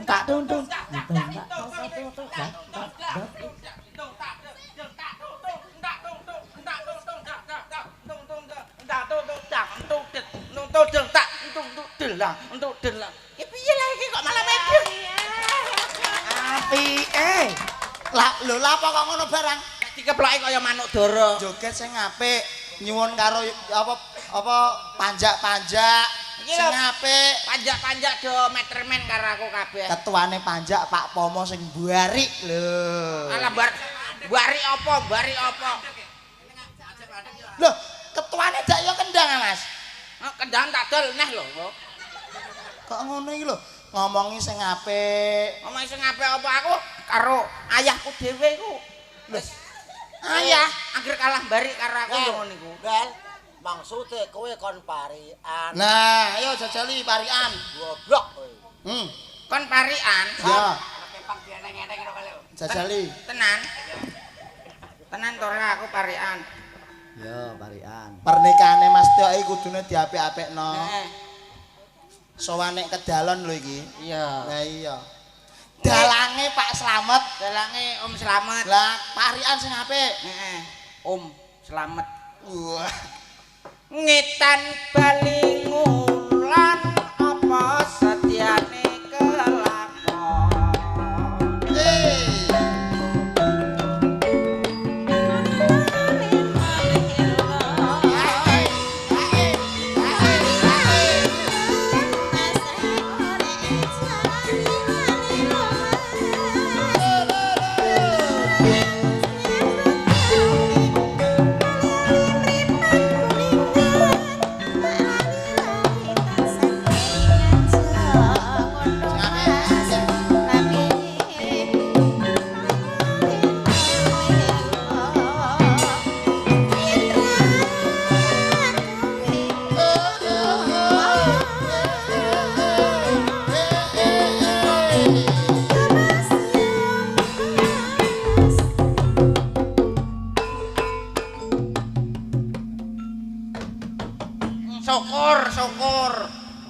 Tak tuntung. Apike. Lah lho lha apa kok ngono barang? Dikeploki kaya manuk dara. Joget sing apik, nyuwun karo apa panjak-panjak. Sing apik, Panjak-panjak do metermen karo aku kabeh. ketuane panjak Pak Pomo sing buarik lho. Alah bari apa? Bari apa? Lho, ketuane dak ya kendang, Mas. Kendang tak dol neh lho. Kok ngono iki lho, ngomongi sing apik. Omong sing apik apa aku karo ayahku dhewe iku. Wis ayah anggere kalah bari karo aku yo ngono iku. Bel, maksude kowe kon parian. Nah, ayo jajali parian. Goblok kowe. Kon parian. Ya, Kepang dieneng-eneng karo kale. jajali. Tenan. Tenan to ora aku parian. Yo, parian. Pernikahanne Mas Tio iki kudune diapik-apikno. Heeh. Sowane ke dalon lho iki. Iya. Lah iya. Dalange Pak Slamet. Dalange Om Slamet. Lah parian sing apik. Heeh. Om Slamet. Wah. Ngetan bali ngulan apa setiane kelakon.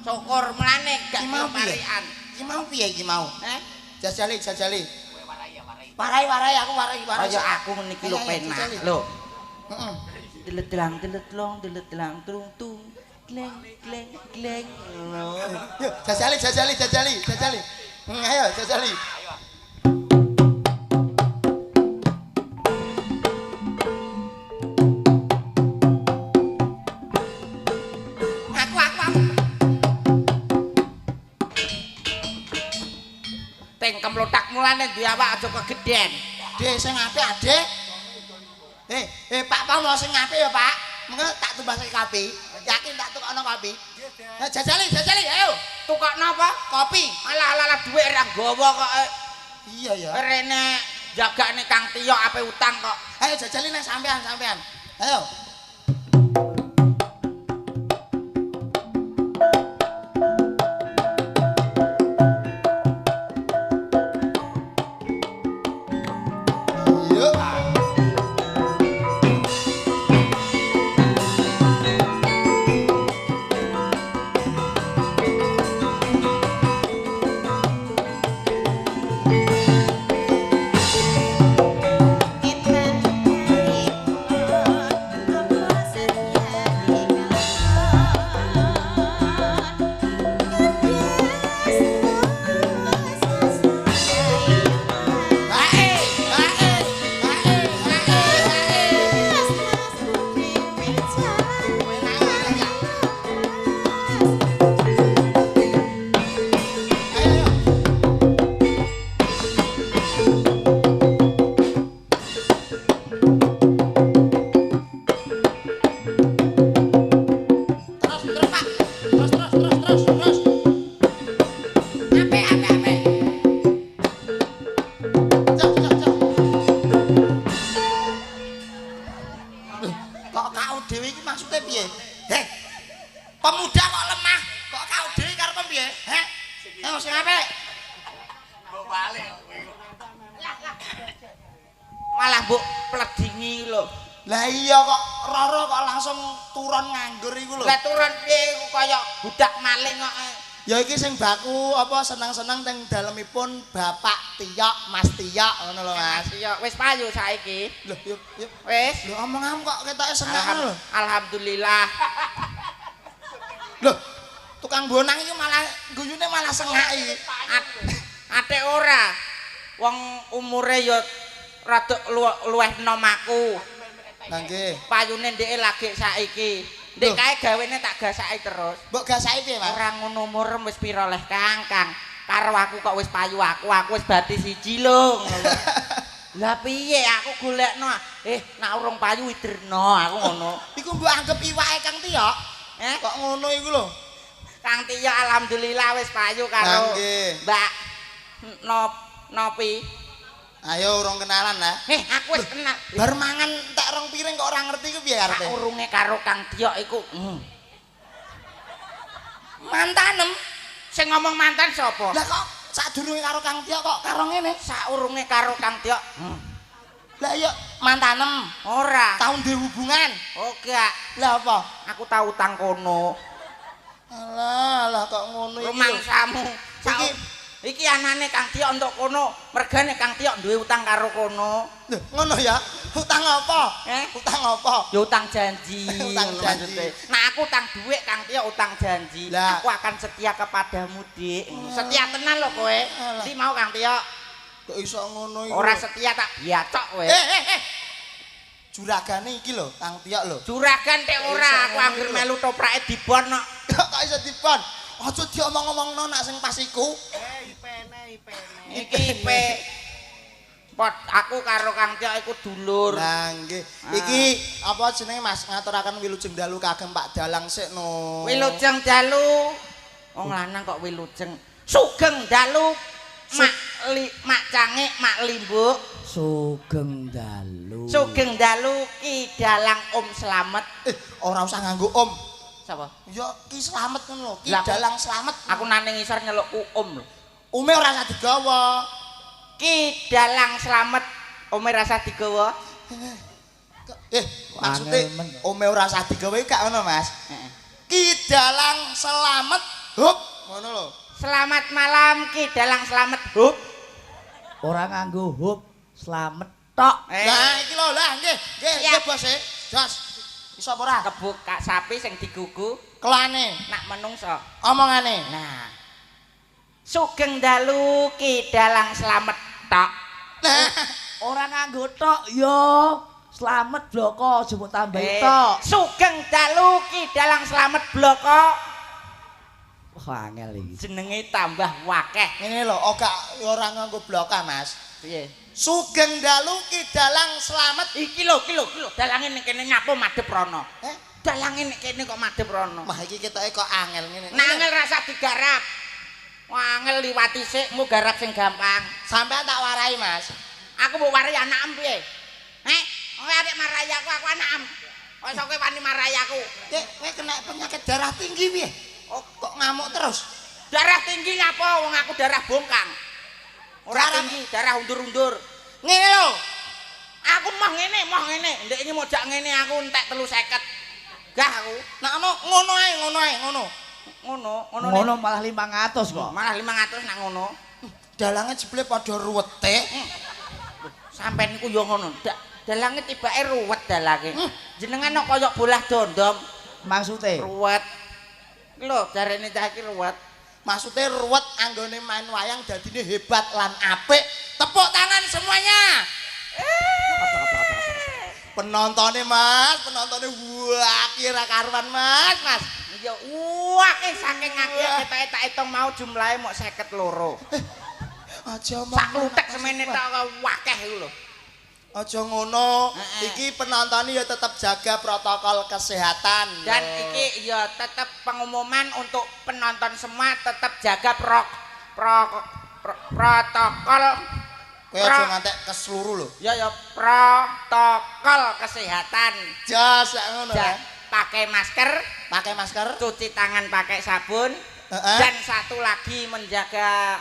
Syukur mulane gak Iki mau piye? parian. Iki mau piye iki mau? Jajali. Warai aku warai. Kaya aku niki lho Ayo, penak jajali. lho. Heeh. Dilet-delang dilet-delang tung gleng gleng gleng. Yuk, jajali. Ayo jajali. Aku. Tengkem lotak mulane duwe awak aja kegeden. Dek sing apik, Adek. Pak Pomo sing apik ya, Pak. Mengko tak tumbasake kopi. Yakin tak tukokno kopi. Jajali, ayo. Tukokno apa? Kopi. Alah dhuwit ra nggawa kok. Iya ya. Rene jagane Kang Tio ape utang kok. Ayo jajali nang sampean. Ayo. Yuk. Pemuda kok lemah, kok kau dhewe karo piye? Heh. Ayo sing apik. Malah mbok pledingi lho. Lah iya kok lara kok langsung turun nganggur iku lho. Lah turun piye iku kaya budak maling kok. Ya iki sing baku apa seneng-seneng teng dalemipun Bapak Tiyok, Mas Tiyok ngono lho Mas. Iya, wis payu saiki. Lho, yuk. Wis. Lho omong kok ketoke seneng lho. Alhamdulillah. Lho, tukang bonang iki malah guyune malah sengak iki. Ate ora. Wong umure ya rada luweh enom aku. Lah nggih. Payune ndeke lagi saiki. Ndek kae gawene tak gasaki terus. Mbok gasaki piye, Mas? Ora ngono umur wis pira leh Kang. Karo aku kok wis payu aku wis bati siji lho. Lah piye aku golekno. Nek urung payu widerno aku ngono. Iku mbok anggap iwake Kang Tiyok. Kok ngono iku lho. Kang Tiyok alhamdulillah wis payu karo Mbak Nopi. Ayo urung kenalan lah. Aku wis kenal. Bar mangan tak rong piring kok ora ngerti ku piye karepe? Urunge karo Kang Tiyok iku. Mantanem. Sing ngomong mantan sapa? Lah kok sadurunge karo Kang Tiyok kok karo ngene? Saurunge karo Kang Tiyok. Lah iya mantanem. Ora. Tahun duwe hubungan. Oh gak. Lah apa? Aku tau utang kono. Alah kok ngono iki. Rumangsamu. Iki anane Kang Tiyok entuk kono, mergane Kang Tiyok duwe utang karo kono. Lho, ngono ya? Utang apa? Utang apa? Ya utang janji. Utang janji. Nah, aku utang duit Kang Tiyok utang janji. Lah. Aku akan setia kepadamu, Dik. Setia tenan lho kowe. Ndi mau Kang Tiyok? Kok iso ngono iki? Ora setia tak biacok kowe. Juragane iki lho, Kang Tiyok lho. Juragan tek ora, aku anggere melu toprake dibon kok. Kok iso dibon? Aja diomong-omongno nak sing pas iku. Ipene. Iki IP. Pot aku karo Kang Tiyok iku dulur. Lah nggih. Iki apa jenenge Mas ngaturaken wilujeng dalu kagem Pak Dalang sik no. Wilujeng dalu. Wong lanang kok wilujeng. Sugeng dalu. Mak cangik, mak limbuk. Sugeng dalu. Sugeng dalu Ki Dalang Om Slamet. Ora usah nganggo Om. Sapa? Ya Ki Slamet ngono lho, Ki Lah, Dalang Slamet. Aku nang ngisor nyelukku Om lho. Ume ora usah digawa. Ki Dalang Slamet, ome rasa digawa. Maksude Ume ora usah digawa gak ngono, Mas. Ki Dalang Slamet. Hup, ngono lho. Selamat malam Ki Dalang Slamet. Hup. Ora nganggo hub, slamet tok. Lah iki lho, lah nggih Bos e. Jos. Iso apa ora? Kebuk kak sapi sing digugu Kelane, nak menungso. omongane. Nah. Sugeng dalu Ki Dalang Slamet tok. Nah, Ora nganggo tok yo. Slamet bloko aja mbok tambahi tok. Sugeng dalu Ki Dalang Slamet bloko. Wah angel iki. Jenenge tambah wakeh. ngene lho, ora nganggo bloka, Mas. Piye? Sugeng dalu Ki Dalang Slamet. Iki lho, dalange ning kene nyapu madhep rono. Dalange nek kene kok madhep rono. Wah iki ketoke kok angel ngene. Nangel rasa digarap. Wah, angel liwati sik mu garap sing gampang. Sampeyan tak warai, Mas. Aku mbok warai anakem piye? Kowe arek marai aku anakem. Kok iso kowe wani marai aku? Kowe kena penyakit darah tinggi piye? Kok ngamuk terus? Darah tinggi ngapa? Wong aku darah bongkang. Ora tinggi, darah undur-undur. Ngene lho. Aku mah ngene. Ndek iki mojak ngene aku entek 350. Gah aku. Nek ngono ae. Ngono malah 500 kok. Malah 500 nak ngono. Dalange jebule padha ruwete. Sampeyan niku yo ngono. Dalange tibake ruwet dalange. Jenengan kok kaya bolah dondom. Maksude Ruwet. Lho, jarene cah iki ruwet. Maksudnya ruwet anggone main wayang dadine hebat lan apik. Tepuk tangan semuanya. Penontonnya Mas, penontonnya wah kira karuan Mas. Ya wah saking akeh ketoke tak hitung mau jumlahe mok 52. Aja Sak lutek semene tok wakeh iku lho. Aja ngono. Iki penontonnya ya tetap jaga protokol kesehatan. Dan iki ya tetap pengumuman untuk penonton semua tetap jaga protokol. Kowe aja ngantek kesluru lho. Ya protokol kesehatan. Jas ngono. Pakai masker, cuci tangan pakai sabun, dan satu lagi menjaga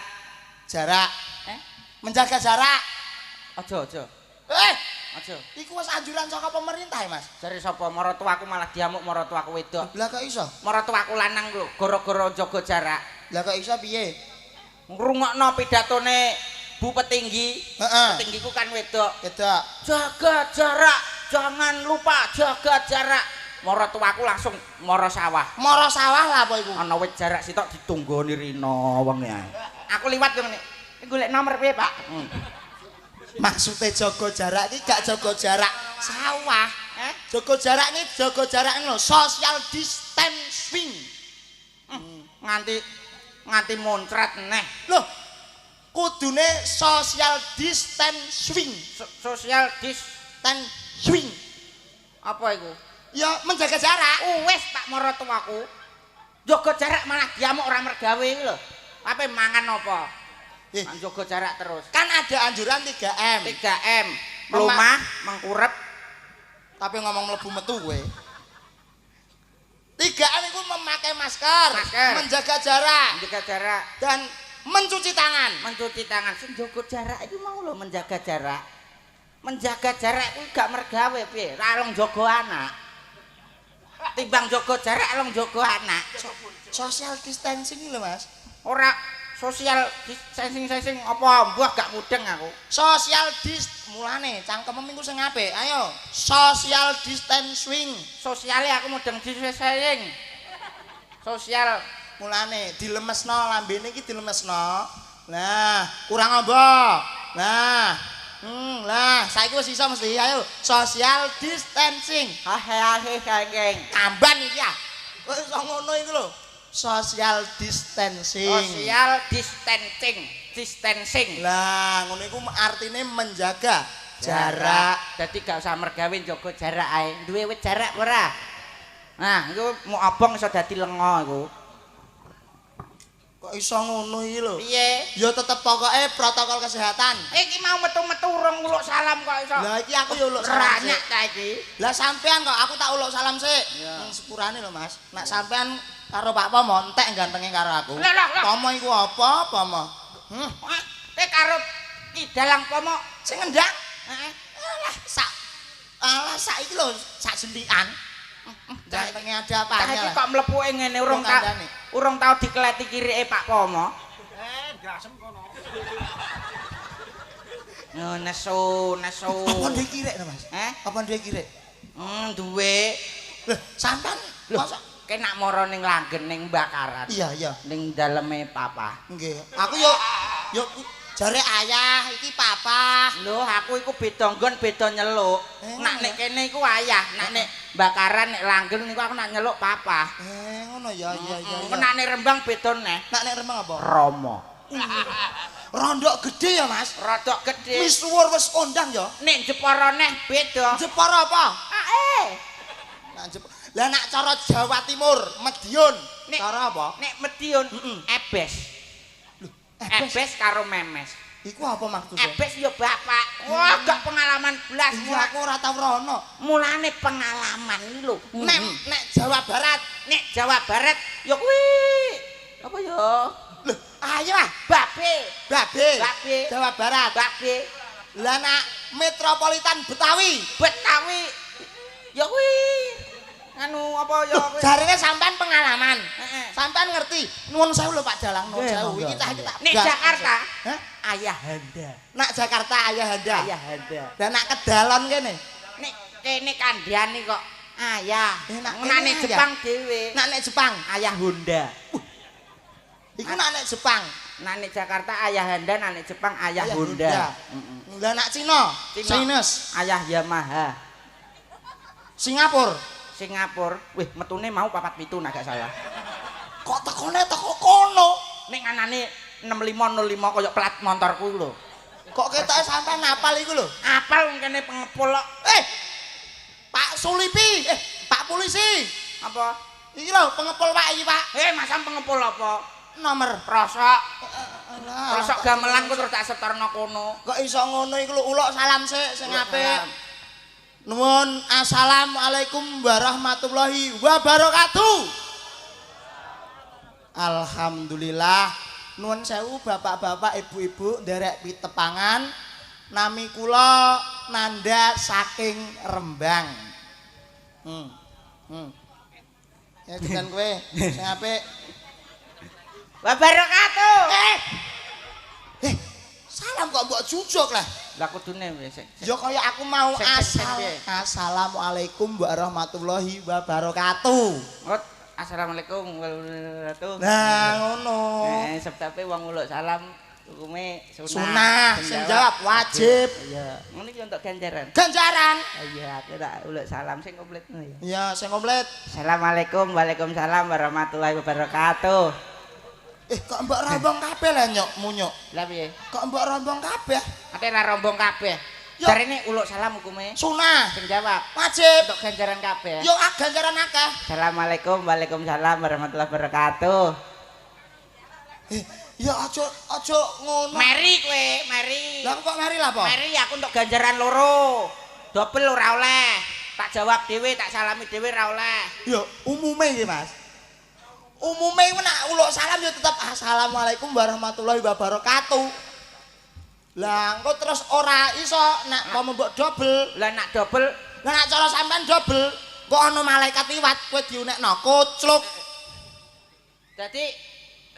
jarak. Menjaga jarak. Aja. Aja. Iku wis anjuran saka pemerintah ya, Mas. Jare sapa maratuaku malah diamuk maratuaku wedok. Lah kok iso? Maratuaku lanang lho, gara-gara jaga jarak. Lah kok iso piye? Ngrungokno pidatone Bu Petinggi. Heeh. Petinggiku kan wedok. Wedok. Jaga jarak, jangan lupa jaga jarak. Maratuaku langsung mara sawah. Mara sawah lah apa iku? Ana wit jarak sitok ditunggoni rino wong ya. Aku liwat yo ngene. Golek nomor piye, Pak? Maksudnya jaga jarak iki gak jaga jarak sawah. Jaga jarak ini jaga jarak lho, social distancing. Nganti muncrat neh. Loh, kudune social distancing. Social Distancing. Apa iku? Ya menjaga jarak. Wis Pak maratuaku. Jaga jarak malah diamuk ora mergawe iki lho. Ape mangan apa? Jaga jarak terus. Kan ada anjuran 3M. 3M. Mlumah, mengkurep. Tapi ngomong mlebu metu kowe. 3M itu memakai masker, menjaga jarak, dan mencuci tangan. Mencuci tangan. Sing jaga jarak iki mau lho menjaga jarak. Menjaga jarak kuwi gak mergawe piye? Ra long jaga anak. Timbang jaga jarak long jaga anak. Social distancing lho, Mas. Ora social distancing apa mbuh gak mudeng aku. Social mulane cangkemmu minggu sing apik. Ayo, social distancing. Sosiale aku mudeng distancing. Sosial mulane dilemesno lambene iki dilemesno. Nah, kurang apa? Nah. Lah, saiki wis iso mesti. Ayo, social distancing. Hahe geng. Kamban iki ya. Kok iso ngono iku lho. Social distancing. Social distancing. Lah, ngono iku artine menjaga jarak. Dadi gak usah mergawe jaga jarak ae. Duwe wit jarak ora? Nah, iku mau abang iso dadi lenga iku. Kok iso ngono iki lho? Piye? Ya tetep pokoke protokol kesehatan. Iki mau metu-metu urung uluk salam kok iso. Lah iki aku ya uluk salam. Ranyak ta iki. Lah sampean kok aku tak uluk salam sik. Ning sepurane lho, Mas. Nek sampean karo Pak Pomo entek gantenge karo aku. Pomo iku apa, Pomo? Karo Ki Dalang Pomo sing ngendang. Heeh. Alah sak iki lho, sak sendikan. Gantenge ada apanya. Iki kok mlepuke ngene urung tau dikleti kirike Pak Pomo. Gasem kono. Yo nesu. Apa ndek kirek to, Mas? Apa ndek kirek? Duwe. Lah, sampean mosok kenak mara ning langgen ning bakaran. Iya. Ning daleme papa. Nggih. Aku yo jare ayah iki papa. Lho, aku iku beda nggon, beda nyeluk. Nak nek kene iku ayah, nak nek bakaran nek langgeng niku aku nak nyeluk papa. Ngono ya. Nak nek Rembang beda neh. Nak nek Rembang apa? Romo. Rondok gede ya, Mas. Rodok gede. Misuwur wis kondang ya. Nek Jepara neh beda. Jepara apa? Ae. Lah nak cara Jawa Timur, Madiun. Cara apa? Nek Madiun ebes. Ebes karo memes. Iku apa maksudnya? Ebes yo bapak. Wah, gak pengalaman blas. Iya, aku ora tau rono. Mulane pengalaman iki lho. Nek Jawa Barat, Jawa Barat yo kuwi apa yo? Loh, ayo ah, Babe. Jawa Barat. Babe. Lah nak metropolitan Betawi yo kuwi anu apa yo kuwi? Jarine sampean pengalaman. Heeh. Sampean ngerti. Nuwun sewu lho Pak Dalang, nuwun sewu. Iki tak Nek Jakarta, Hah? Ayahanda. Nak Jakarta Ayahanda. Ayahanda. Dan nak kedalon kene. Nek kene kandhane kok ayah. Nak nek Jepang dhewe. Nak nek Jepang Ayah Honda. Iku nak nek Jepang. Nak nek Jakarta Ayahanda, nak nek Jepang Ayah Honda. Lah nak Cina, Chinese, Ayah Yamaha. Singapura. Wih, metune mau 47 nek gak salah. Kok tekone teko kono? Nek nganane 6505 koyo plat motorku lho. Kok ketoke sampean apal iku lho? Apal kene pengepul kok. Pak Sulipi, Pak polisi. Apa? Iki lho pengepul Pak iki, Pak. Masam pengepul apa? Nomor Prosok. alah. Prosok gamelan ku terus tak setorno kono. Kok iso ngono iku lho, uluk salam sik sing apik. Nuwun assalamualaikum warahmatullahi wabarakatuh. Alhamdulillah. Nuwun sewu bapak-bapak, ibu-ibu nderek pitepangan. Nami kula nanda saking Rembang. Ya dengan kowe sing apik. Wa barakatuh. Salam kok mbok jujuk lah. Lah kudune wis. Ya kaya aku mau Sing piye? Assalamualaikum warahmatullahi wabarakatuh. Assalamualaikum warahmatullahi wabarakatuh. Nah, ngono. Sebab wong uluk salam hukume Sunah, sing jawab wajib. Iya, ngene iki untuk ganjaran. Ganjaran. Iya, aku tak uluk salam sing komplit ngono ya. Iya, sing komplit. Assalamualaikum, waalaikumsalam warahmatullahi wabarakatuh. Kok mbok rombong kabeh lah nyok munyuk. Lah piye? Kok mbok rombong kabeh? Ate ra rombong kabeh. Yo. Jarene uluk salam hukume. Sunah, Sing jawab wajib. untuk ganjaran kabeh. Yo ganjaran akeh. Assalamualaikum, waalaikumsalam warahmatullahi wabarakatuh. Ya aja ngono. Meri kowe, meri. Lah kok mari lah, Po? Meri aku untuk ganjaran loro. Dobel ora oleh. Tak jawab dhewe, tak salami dhewe ora oleh. Ya umume iki, Mas. Umume ku nek uluk salam ya tetep assalamualaikum warahmatullahi wabarakatuh. Lah engko terus ora iso nek kowe mbok dobel. Lah nak dobel, Lah nek cara sampean dobel, kok ana malaikat liwat kowe diunekno kucluk. dadi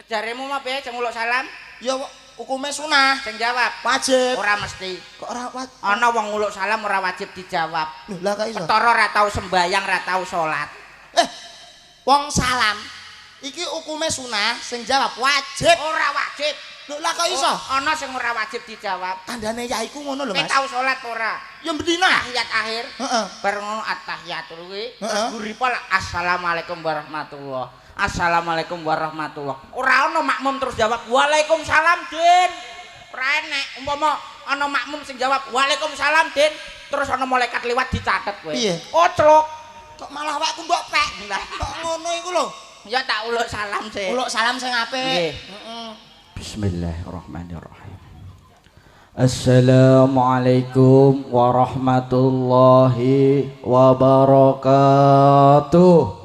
jaremu mah piye jeng uluk salam? Ya hukume sunah, Sing jawab wajib. ora mesti. Kok ora wajib? Ana wong uluk salam ora wajib dijawab. Loh, lah kok iso? Ketara ora tau sembayang, ora tau salat. Wong salam iki hukume sunah, sing jawab wajib. Ora wajib. Loh, lah kok iso? Ana sing ora wajib dijawab. Tandane yaiku ngono lho, Kowe Mas. tau salat ora? Ya mendina. Tahiyat akhir. Heeh. Bareng ngono at-tahiyatul kuwi terus Heeh. guripol assalamualaikum warahmatullah. Assalamualaikum warahmatullah. Ora ana makmum terus jawab waalaikumsalam, Din. Ora enek. Umpama ana makmum sing jawab waalaikumsalam, Din, terus ana malaikat liwat dicatet kowe. Piye? Oclok. Kok malah awakku mbok pek. Kok ngono iku lho. Ya tak uluk salam sih. Uluk salam sing apik. Nggih. Heeh. Bismillahirrahmanirrahim. Assalamualaikum warahmatullahi wabarakatuh.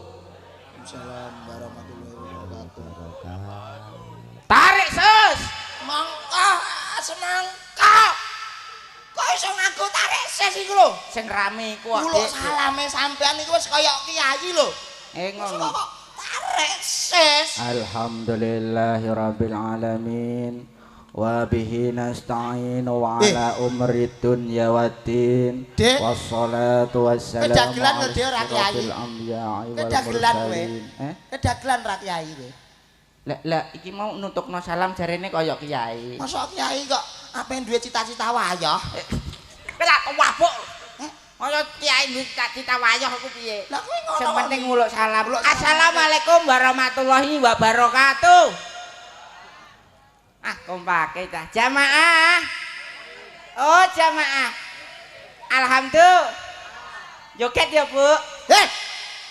Tarik sus. Mangka semangka. Kok iso nganggo tarik ses iku lho? Sing rame iku kok. Uluk Dik. salame sampean iku wis kaya kiai lho. Ngono. Kok tarik ses? Alhamdulillahirabbil alamin wa bihi nasta'in wa ala umri dunya waddin Dek. wassalatu wassalamu Kedagelan lho, ala Dek, ora kiai. asyrafil anbiya'i wal Kedagelan kowe. mursalin. Kedagelan ra kiai kowe. Lah iki mau nutukno salam jarene kaya kiai. Masa kiai kok ape duwe cita-cita wayah? Lah kok wabuk. Kaya kiai duwe cita-cita wayah iku piye? Lah kowe ngono. Sing kok. penting nguluk salam. Uluk salam. Assalamualaikum warahmatullahi wabarakatuh. Kompake dah. Jamaah. Oh, jamaah. Alhamdulillah. Joget ya, Bu.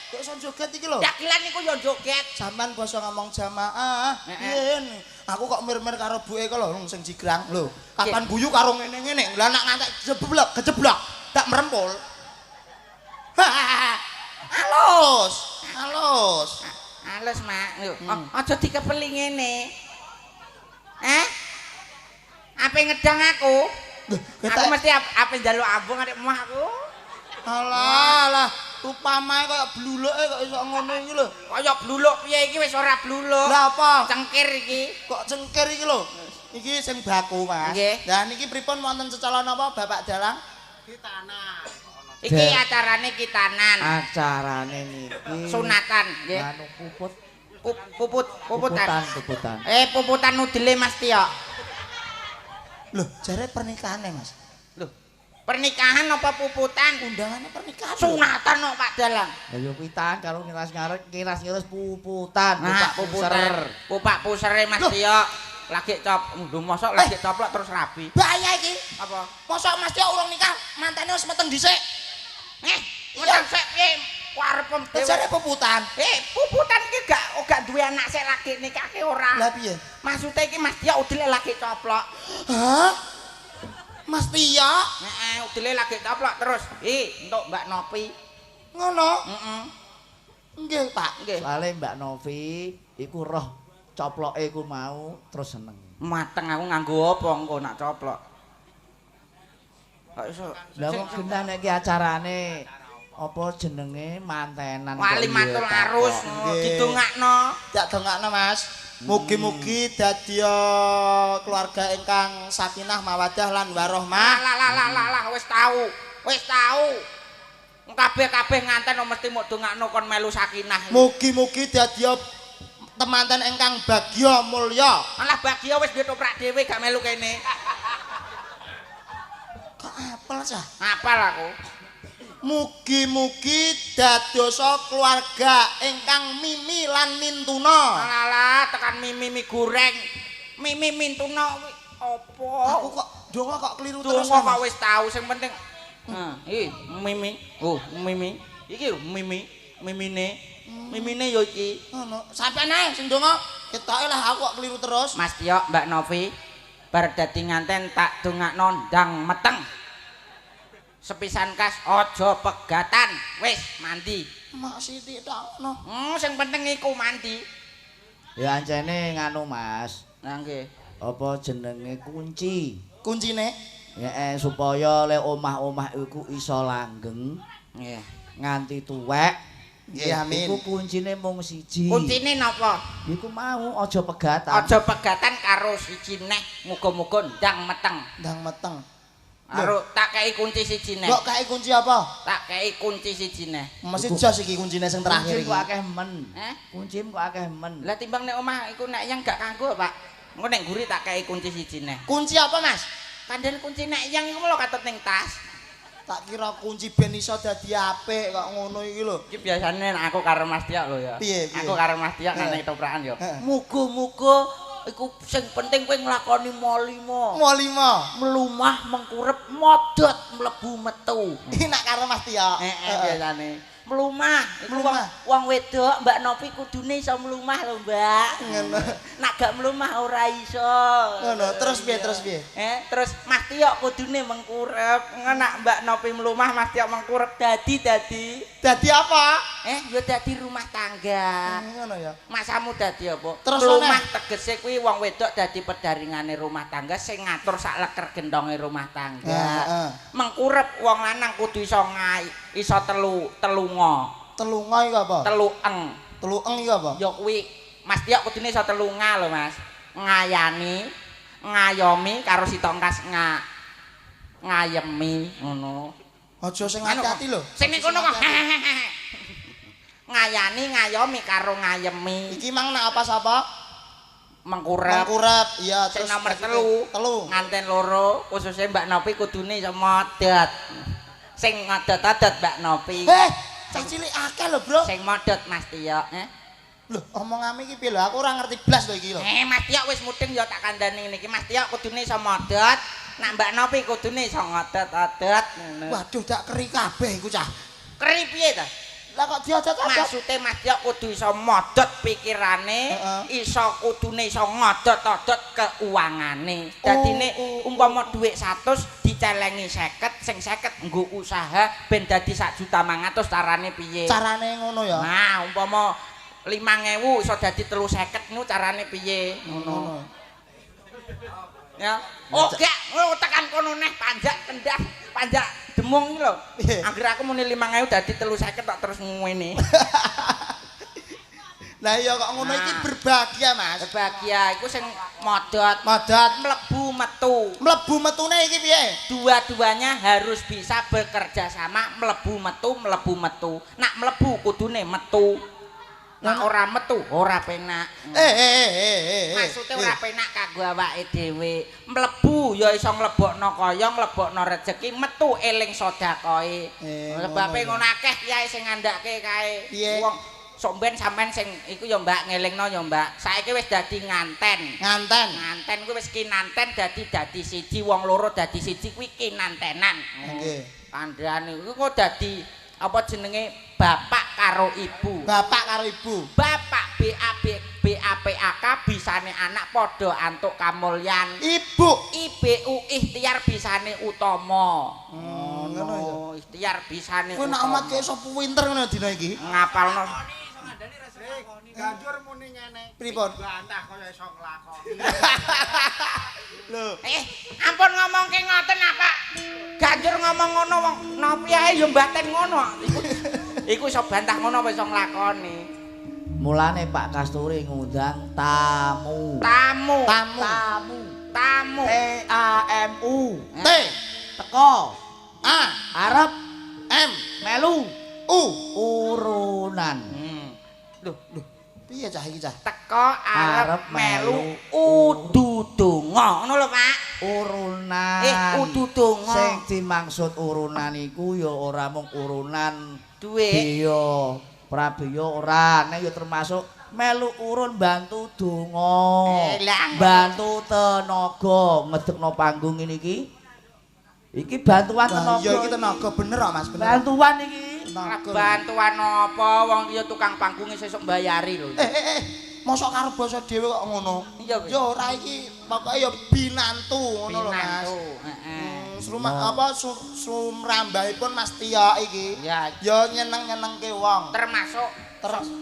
Kok iso joget iki lho? Dakilan niku ya joget. Sampean basa ngomong jamaah. Yen aku kok mir-mir karo buke kok lho sing jigrang lho. Kapan guyu karo ngene-ngene. Lah nek ngantek kejeblok, tak merempul. Halus. Halus, Mak. Lho, aja dikepeli ngene. Ape ngedang aku? Aku mesti ape njaluk ambung arek omah aku. Alah, upamae kaya bluluke kok iso ngono iki lho. Kaya bluluk piye iki wis ora bluluk. Lah apa? Cengkir iki. Kok cengkir iki lho. Iki sing baku, Mas. Nggih. Lah niki pripun wonten cecalon apa Bapak Dalang? Iki acarane kitanan. Acarane niki Sunatan, nggih. anu puput Puputan. puputan. Puputan nudele Mas Tio. Loh, jare pernikahannya, Mas. Loh, pernikahan apa puputan? Undangannya pernikahan. Sunatan kok Pak Dalang. Ya yo pitan karo ngiras-ngiras puputan, Nah, puputan. Pupak pusere Mas Tio. Lagi cop, lho mosok lagi coplok terus rabi. Bahaya iki. Apa? Mosok Mas Tio urung nikah, mantene wis meteng dhisik. Ngoten sik piye? Warepem dhewe. Jare puputan. Puputan iki gak duwe anak sik lagi nikahke ora. Lah piye? Maksude iki Mas Tio udile lagi coplok. Hah? Mas Tio? Heeh, udile lagi coplok terus. Entuk Mbak Nopi. Ngono. Heeh. Nggih, Pak. Nggih. Soale Mbak Novi iku roh coploke iku mau terus seneng. Mateng aku nganggo apa engko nak coplok. Kok iso. Lah kok genah nek iki acarane apa jenenge mantenan kok Wali iya matur tak arus kok. Nggih. didongakno. Tak dongakno Mas. Mugi-mugi dadi keluarga ingkang sakinah mawaddah lan warahmah. Lah wis tahu. Wis tahu. Kabeh-kabeh nganten mesti mok dongakno kon melu sakinah. Mugi-mugi dadi temanten ingkang bagya mulya. Alah bahagia wis duwe toprak dhewe gak melu kene. Kok apel sah? Apal aku. Mugi-mugi dadosa keluarga ingkang mimi lan mintuna. Alah tekan mimi goreng. Mimi mintuna kuwi apa? Aku kok donga kok keliru terus. Donga kok wis tahu sing penting. Iki mimi. Oh, mimi. Iki lho mimi. Mimine. Mimine yo iki. Ngono. Sampeyan ae sing donga. Ketoke lah aku kok keliru terus. Mas Tio, Mbak Novi, bar dadi nganten tak dongakno ndang meteng. Sepisan kas aja pegatan. Wis mandi. Mak Siti takno. Sing penting iku mandi. Ya ancene nganu Mas. Nah nggih. Apa jenenge kunci? Kuncine Ya supaya le omah-omah iku iso langgeng Nggih. nganti tuwek. Nggih amin. Iku kuncine mung siji. Kuncine napa? Iku mau aja pegatan. Aja pegatan karo siji neh, muga-muga ndang meteng. ndang meteng. Karo tak kei kunci siji neh. Kok kae kunci apa? Tak kei kunci siji neh. Mesti jos iki kuncine sing terakhir Kunci iki. kok akeh men. Eh? Kunci kok akeh men. Lah timbang nek omah iku nek yang gak kanggo, Pak. Engko nek guri tak kei kunci siji neh. Kunci apa, Mas? Kandhen kunci nek yang iku lho katut ning tas. Tak kira kunci ben iso dadi apik kok ngono iki lho. Iki biasane nek aku karo Mas Tiak lho ya. Piye, piye? Aku karo Mas Tiak nek toprakan ya. Heeh. Muga-muga iku sing penting kowe nglakoni molimo. Mau 5. Melumah mengkurep modot mlebu metu. Iki nak karo Mas Tio. Biasane. Melumah, iku Melumah. wong wedok Mbak Novi kudune iso melumah lho, Mbak. Ngono. Nak gak melumah ora iso. Ngono, terus piye, terus piye? Terus Mas Tio kudune mengkurep. Nak Mbak Novi melumah Mas Tio mengkurep dadi. Dadi apa? Ya dadi rumah tangga. Ngono ya. Masamu dadi apa? Terus Melumah aneh. tegese kuwi wong wedok dadi pedaringane rumah tangga sing ngatur sak leker gendonge rumah tangga. Heeh. Mengkurep wong lanang kudu iso iso telunga. Telunga iki apa? Telueng. Telueng iki apa? Ya kuwi Mas Tio kudune iso telunga lho Mas. Ngayani, ngayomi karo si tongkas ngayemi ngono. Aja sing hati-hati lho. Sing ning kono kok. Ngayani, ngayomi karo ngayemi. Iki mang nak apa sapa? Mengkurep. Mangkurep. Iya, Sing terus nomor telu. 3. Telu. Nganten loro, khususnya Mbak Novi kudune iso modot. Sing ngodot-odot Mbak Novi. Cah cilik akeh lho, Bro. Sing modot Mas Tio, Lho, omongane iki piye lho? Aku ora ngerti blas lho iki lho. Mas Tio wis mudeng ya tak kandhani ngene iki. Mas Tio kudune iso modot, nak Mbak Novi kudune iso ngodot-odot ngono. Waduh, dak keri kabeh iku cah. Keri piye ta? Lah kok diodot-odot? Maksude Mas Tio kudu iso modot pikirane, iso kudune iso ngodot-odot keuvangane. Dadine umpama dhuwit 100 dicelengi 50, sing 50 nggo usaha ben dadi 1.500.000 carane piye? Carane ngono ya. Nah, umpama 5.000 iso dadi 350 niku carane piye? Ngono. Ya. Oh, gak ngono tekan kono neh panjak kendas, panjak demung iki lho. Anggere aku muni 5.000 dadi 350 tak terus ngene. Lah iya kok ngono iki berbahagia, Mas. Bahagia iku sing modot, Modot mlebu metu. mlebu metune iki piye? Dua-duanya harus bisa bekerja sama mlebu metu. Nak mlebu kudune metu. Nak ora metu ora penak. Maksudnya ora penak kanggo awake dhewe. Mlebu ya iso mlebokno kaya, mlebokno rejeki, metu eling sedekahe. Sebabe ngono akeh kiai sing ngandhake kae. Wong sok ben sampean sing iku ya Mbak ngelingno ya Mbak. Saiki wis dadi nganten. Nganten kuwi wis kinanten dadi siji, wong loro dadi siji kuwi kinantenan. Nggih. Kandhane iku kok dadi apa jenenge bapak karo ibu. Bapak karo ibu. Bapak BAPAK bisane anak padha antuk kamulyan. Ibu IBU ikhtiar bisane utama. ngono ya. Ikhtiar bisane Kowe nak utama. amat iso pinter ngono dina iki. Ngapalno. Ganjur muni ngene. Pripun? Bantah kaya iso nglakoni. Lho, Ampun ngomongke ngoten apa? Ganjur ngomong ngono wong nopi ae ya mbaten ngono. Iku iso bantah ngono apa iso nglakoni. Mulane Pak Kasturi ngundang tamu. Tamu. Tamu. Tamu. TAMU. T Teko. A Arep M melu U. urunan. Loh, Piye cah iki cah? teko arep melu udu donga. Ngono lho, Pak. Urunan. Udu donga. Sing dimaksud urunan iku ya ora mung urunan Duwe. Iya, prabeya ora, nek ya termasuk melu urun bantu donga. Lah. Bantu tenaga ngedekno panggung ini iki. Iki bantuan Lah tenaga. iya iki tenaga bener kok Mas, bener. Bantuan iki. Tenaga. Bantuan apa wong ya tukang panggunge sesuk mbayari lho. Mosok karo basa dhewe kok ngono. Iya, Wis. Ya ora iki pokoke ya binantu ngono lho Mas. Binantu, heeh. Sumrambahipun Mas Tio iki. Ya, Ya nyeneng-nyenengke wong. termasuk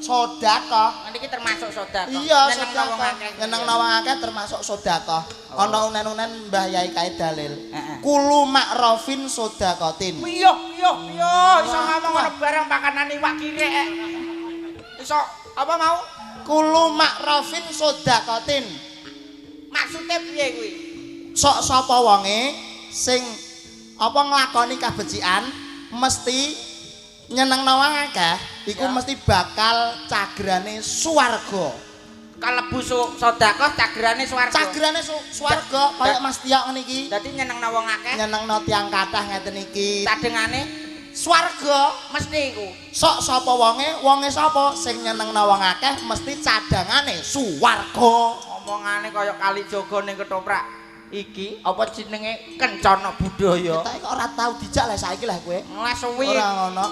Sedekah. niki termasuk sedekah. Iya, Nyenengno wong sedekah. akeh. Nyenengno wong akeh termasuk sedekah. Ana unen-unen Mbah Yai kae dalil. Heeh. Kulu makrofin sedekatin. Iya, iso ngomong ngono barang pakanan iwak kirek. Iso apa mau? Kulu makrofin sedekatin. Maksude piye kuwi? Sok sapa wonge sing apa nglakoni kabecikan mesti nyenengno wong akeh, iku Ya. mesti bakal cagrane swarga. Kalebu sedekah cagrane swarga. Cagrane swarga kaya Mas Tio ngene iki. Dadi nyenengno wong akeh, Nyenengno tiyang kathah ngeten iki. cadengane Swarga. mesti iku. Sok sapa wonge sapa sing nyenengno wong akeh mesti cadangane swarga. Omongane kaya kali jaga ning ketoprak. Iki apa jenenge kencana budaya. Kita kok ora tau dijak lah saiki lah kowe. Les suwi Ora ngono.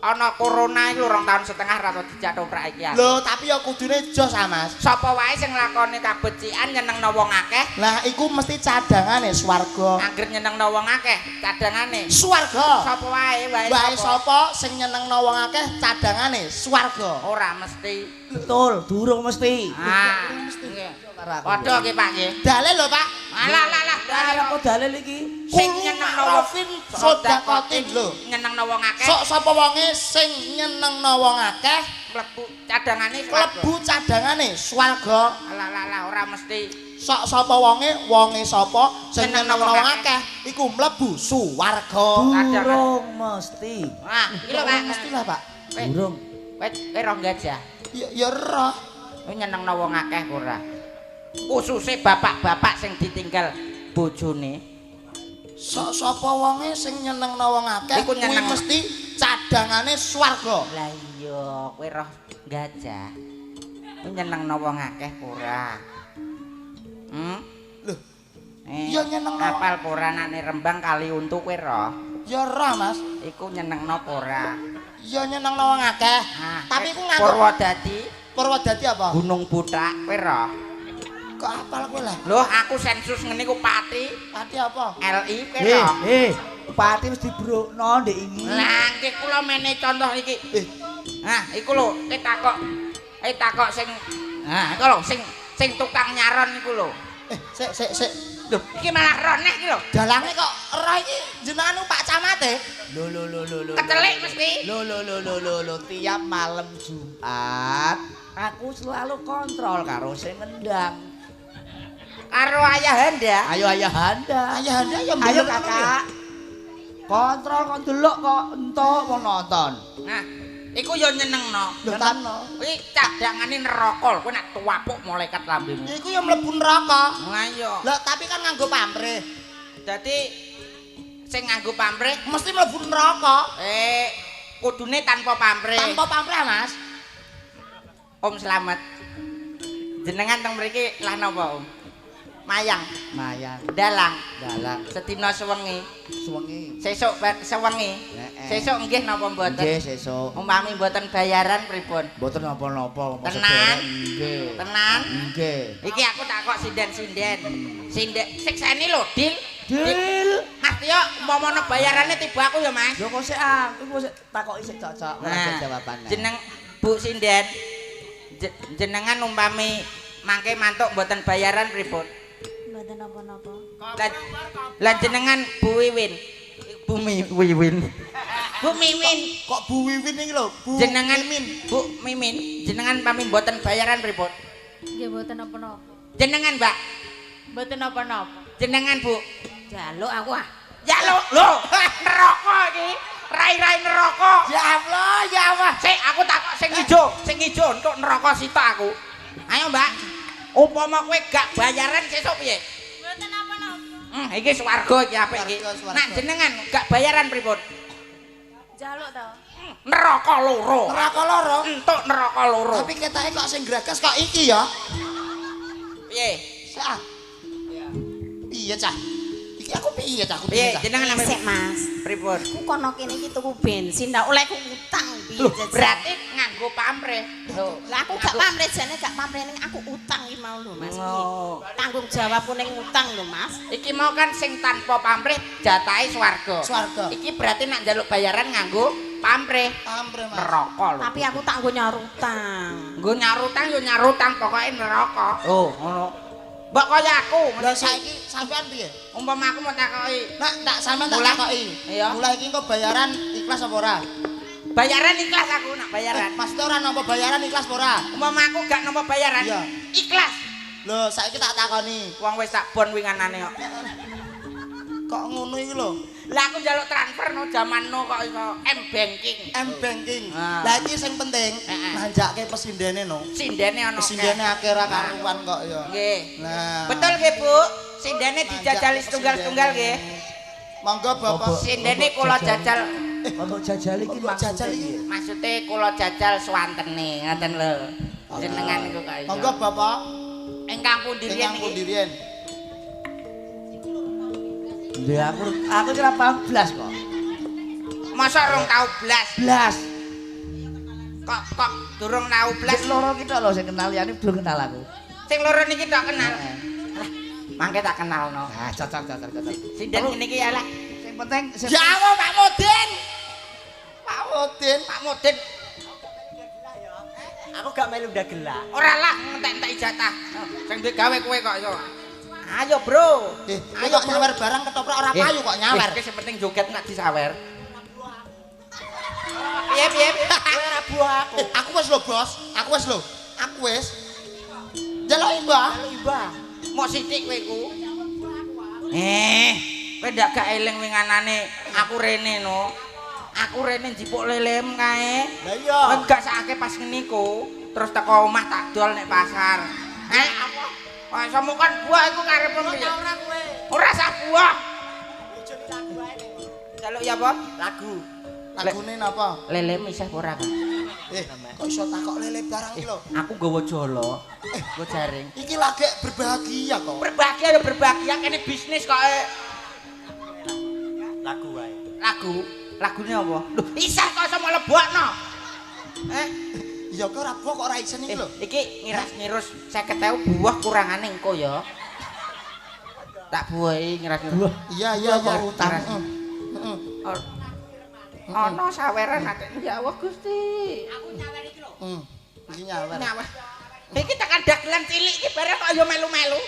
ana corona iki 2 tahun setengah ra tau dijak toprak iki. Lho, tapi ya kudune jos ah, Mas. Sapa wae sing nglakoni kabecikan nyenengno wong akeh, Lah iku mesti cadangane swarga. anggere nyenengno wong akeh, cadangane Swarga. sapa wae Wae sapa sing nyenengno wong akeh cadangane swarga. ora mesti. Betul, durung mesti. Ah, nggih. Padha nggih Pak nggih. Dalil lho, Pak. Alah Lah apa dalil iki? sing Kulu nyenengno makrofin sedekatin lho. nyenengno wong akeh, Sok sapa wonge sing nyenengno wong akeh mlebu cadangane klebu cadangane swarga. Alah ora mesti. Sok sapa wonge sapa sing nyenengno wong akeh iku mlebu swarga. Durung mesti. Wah, iki lho Pak. Mestilah, Pak. Durung. Kowe roh gajah. Ya roh. Kowe nyenengno wong akeh ora? Khususe bapak-bapak sing ditinggal bojone. Sok sapa wonge sing nyenengno wong akeh Iku kuwi nyeneng. mesti cadangane swarga. Lah iya, kowe roh gajah. Kowe nyenengno wong akeh ora? Lho, ya nyenengno. Apal ora nane Rembang kali untu kowe roh? Ya roh, Mas. Iku nyenengno ora? Ya nyenengno wong akeh. Ah, Tapi iku nganggo Purwodadi, Purwodadi apa? Gunung Butak kowe roh? Kok apal kowe lah? Loh, aku sensus ngene ku Pati, Pati apa? LI kowe roh? Pati mesti dibrukno ndek iki. Lah, iki kula mene contoh iki. Nah, iku lho, takok sing iku lho sing tukang nyaron iku lho. Sik. Lho, iki malah roneh iki lho. Dalange kok roh iki jenengan Pak Camate. Lho. Ketelik mesti. Lho, tiap malam Jumat aku selalu kontrol karo sing ngendang. Karo ayah Handa. Ayo Ayahanda. Ayahanda ya Ayo bener Kakak. Kontrol kok delok kok entuk wong nonton. Nah, iku yo nyenengno. Lho, Kuwi cadangane neraka, kowe nek tuwapuk malaikat lambemu. iku ya mlebu neraka. Lah iya. Lah tapi kan nganggo pamrih. Dadi sing nganggo pamrih Mesti mlebu neraka. kudune tanpa pamrih. Tanpa pamrih, Mas. Om Slamet. Jenengan teng mriki lah napa, Om? Mayang, dalang, sedina sewengi, sesuk sewengi. Sesuk nggih napa mboten? Nggih sesuk. Umpami mboten bayaran pripun? Mboten napa-napa. Tenan? Nggih. Tenan? Nggih. Iki aku takok sinden-sinden. Sikseni lho, Dil. Dil. Mas Tio, umpamane bayarane tiba aku ya, Mas. Lho kok sik aku sik takoki sik cocok ora jawabane. Jeneng Bu Sinden. Jenengan umpami mangke mantuk mboten bayaran pripun? Mboten napa-napa. Lah jenengan Bu Wiwin. Bu Wiwin. Bu Mimin. Kok Bu Wiwin iki lho, Bu Jenengan Mimin. Bu Mimin, jenengan pami mboten bayaran pripun? Nggih mboten napa-napa. Jenengan, Mbak. Mboten napa-napa. Jenengan, Bu. Jaluk aku ah. Jaluk lho, neraka iki. Rai-rai neraka. Ya Allah, ya Allah. Sik aku takok sing ijo entuk neraka sitok aku. Ayo, Mbak. Upama kowe gak bayaran sesuk piye? Mboten napa-napa. Iki swarga iki apik iki. Swarga. Nak jenengan gak bayaran pripun? Jaluk to. Neraka loro. Neraka loro. Entuk neraka loro. Tapi ketake kok sing gragas kok iki ya. Piye? Sah. Iya, Cah. Iki aku piye, Cah? Aku Piye piye, Cah? jenengan namanya? Sik, Mas. Pripun? Aku kono kene iki tuku bensin, ndak oleh ku utang piye Loh, jajan. berarti nganggo pamrih. Loh, Lah aku gak pamrih jane gak pamrih ning aku utang iki mau lho, Mas. Oh. Tanggung jawabku ning utang lho, Mas. Iki mau kan sing tanpa pamrih jatahe swarga. Swarga. Iki berarti nak njaluk bayaran nganggo pamrih. Ampre, Mas. Neraka lho. Tapi aku tak nggo nyarutang. Nggo nyarutang yo nyarutang pokoke neraka. Oh, ngono. Mbok kaya aku. Lah saiki sampean piye? Umpama aku mau takoki, Nak tak sampean tak Mulai. takoki. Iya. Mulai iki engko bayaran ikhlas apa ora? bayaran ikhlas aku nak bayaran. Maksudnya ora nampa bayaran ikhlas apa ora? Umpama aku gak nampa bayaran, Iya. ikhlas. Lho, saiki tak takoni. Wong wis tak bon winganane kok. Kok ngono iki lho? Lah aku njaluk transfer no jaman no kok iso M-banking. M-banking. Ah. Lah iki sing penting Heeh. nanjake pesindene no. Sindene ana. Pesindene akeh ra karuan kok ya. Nggih. Nah. Betul nggih, Bu? Sindene dijajali setunggal-tunggal nggih. Monggo Bapak. Sindene kula jajal Untuk jajal iki Kok jajal iki? maksude kula jajal swantene, ngoten lho. Jenengan niku kok. Monggo Bapak. Ingkang pundi riyen Ingkang iki? pundi riyen? Ya aku kira paham blas kok. Masa rong tau blas? Blas. Kok durung tau blas? Blas loro kita lho sing kenal yani belum kenal aku. Sing loro niki tak kenal. Mangke tak kenalno. Nah, cocok. Sinden niki ya lah. Sing penting Jawa Pak Mudin. Pak Udin. Pak Mudin Aku gak melu dagelan. ora lah entek-entek jatah. Sing duwe gawe kowe kok iso. Ayo, Bro. Ayo nyawer barang ketoprak ora payu kok nyawer. Wis sing penting joget nak disawer. Piye? Kowe ora buah aku. Aku wis lho, Bos. Aku wis. Jaluk Mbah. Ibah. Mok sithik kowe ku. Kowe ndak gak eling winganane aku rene no. Aku rene njipuk lelem kae. Lah iya. Kowe gak sakake pas ngeniku, terus teko omah tak dol nek pasar. Apa? Wah, samuk kan buah iku karepmu piye? Ora kowe. Ora sak buah. Ijone lagu ae ning. Jaluk ya apa? Lagu. Lagune napa? Lelem isih ora kan? Kok iso takok lele barang iki lho. Aku nggawa jolo. Nggo jaring. Iki lagi berbahagia kok. Berbahagia kene bisnis kok. Lagu ae. Lagune apa? Lho, isih kok iso mlebokno. Ya kok ora kok ora isen iki lho. Iki ngiras-ngirus 50.000 buah kurangane engko ya. Tak buahi ngiras-ngirus. Iya Kok utang. Heeh. Ana saweran ate Jawa Gusti. Iki nyawer. Nyawa. Iki tekan dagelan cilik iki bareng kok ya melu-melu.